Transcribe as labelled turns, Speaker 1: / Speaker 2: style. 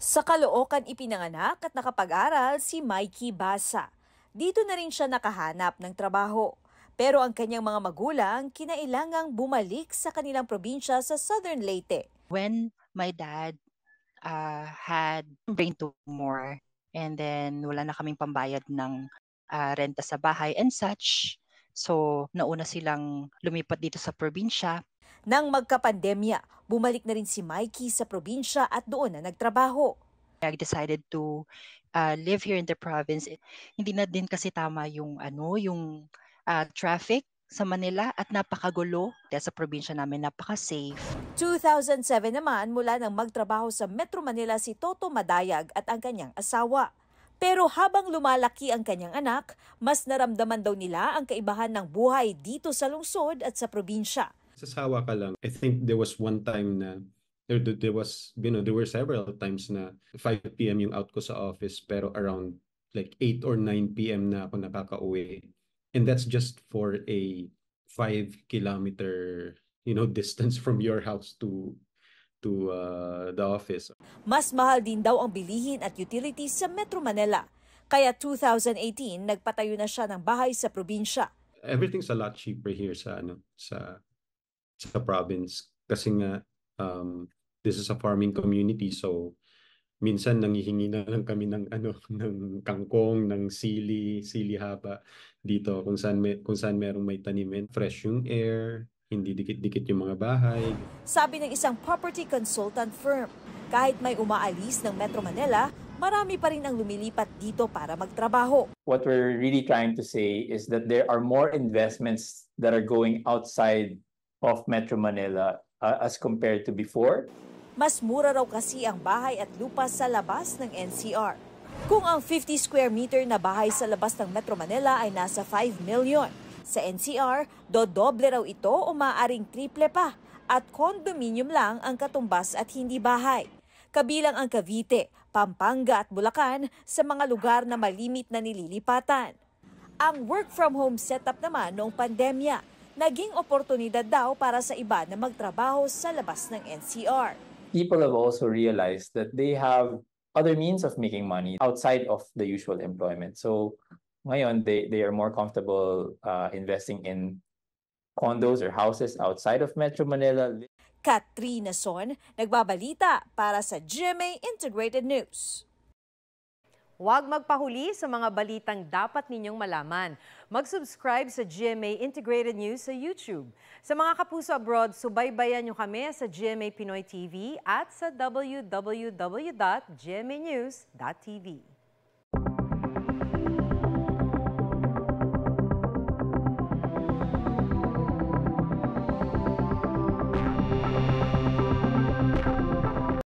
Speaker 1: Sa Caloocan ipinanganak at nakapag-aral si Mikey Basa. Dito na rin siya nakahanap ng trabaho. Pero ang kanyang mga magulang kinailangang bumalik sa kanilang probinsya sa Southern Leyte.
Speaker 2: When my dad had brain tumor and then wala na kaming pambayad ng renta sa bahay and such. So, nauna silang lumipat dito sa probinsya.
Speaker 1: Nang magkapandemya, bumalik na rin si Mikey sa probinsya at doon na nagtrabaho.
Speaker 2: I decided to live here in the province. Hindi na din kasi tama yung traffic sa Manila at napakagulo. Dahil sa probinsya namin, napaka-safe.
Speaker 1: 2007 naman mula nang magtrabaho sa Metro Manila si Toto Madayag at ang kanyang asawa. Pero habang lumalaki ang kanyang anak, mas naramdaman daw nila ang kaibahan ng buhay dito sa lungsod at sa probinsya.
Speaker 3: Sasawa ka lang. I think there was one time na there were several times na 5 p.m. yung out ko sa office pero around like 8 or 9 p.m. na ako nakaka-uwi. And that's just for a 5-kilometer, distance from your house to the office.
Speaker 1: Mas mahal din daw ang bilihin at utilities sa Metro Manila. Kaya 2018, nagpatayo na siya ng bahay sa probinsya.
Speaker 3: Everything's a lot cheaper here sa province kasi nga this is a farming community, so minsan nangihingi na lang kami ng ng kangkong, ng sili haba dito kung saan merong may tanimin, fresh yung air, hindi dikit-dikit yung mga bahay.
Speaker 1: Sabi ng isang property consultant firm, kahit may umaalis ng Metro Manila, marami pa rin ang lumilipat dito para magtrabaho.
Speaker 4: What we're really trying to say is that there are more investments that are going outside of Metro Manila as compared to before.
Speaker 1: Mas mura raw kasi ang bahay at lupa sa labas ng NCR. Kung ang 50 square meter na bahay sa labas ng Metro Manila ay nasa 5 million, sa NCR, dodoble raw ito o maaaring triple pa at condominium lang ang katumbas at hindi bahay. Kabilang ang Cavite, Pampanga at Bulacan sa mga lugar na malimit na nililipatan. Ang work from home setup naman noong pandemya, naging oportunidad daw para sa iba na magtrabaho sa labas ng NCR.
Speaker 4: People have also realized that they have other means of making money outside of the usual employment. So ngayon, they are more comfortable investing in condos or houses outside of Metro Manila.
Speaker 1: Katrina Son, nagbabalita para sa GMA Integrated News.
Speaker 5: Huwag magpahuli sa mga balitang dapat ninyong malaman. Mag-subscribe sa GMA Integrated News sa YouTube. Sa mga kapuso abroad, subaybayan nyo kami sa GMA Pinoy TV at sa www.gmanews.tv.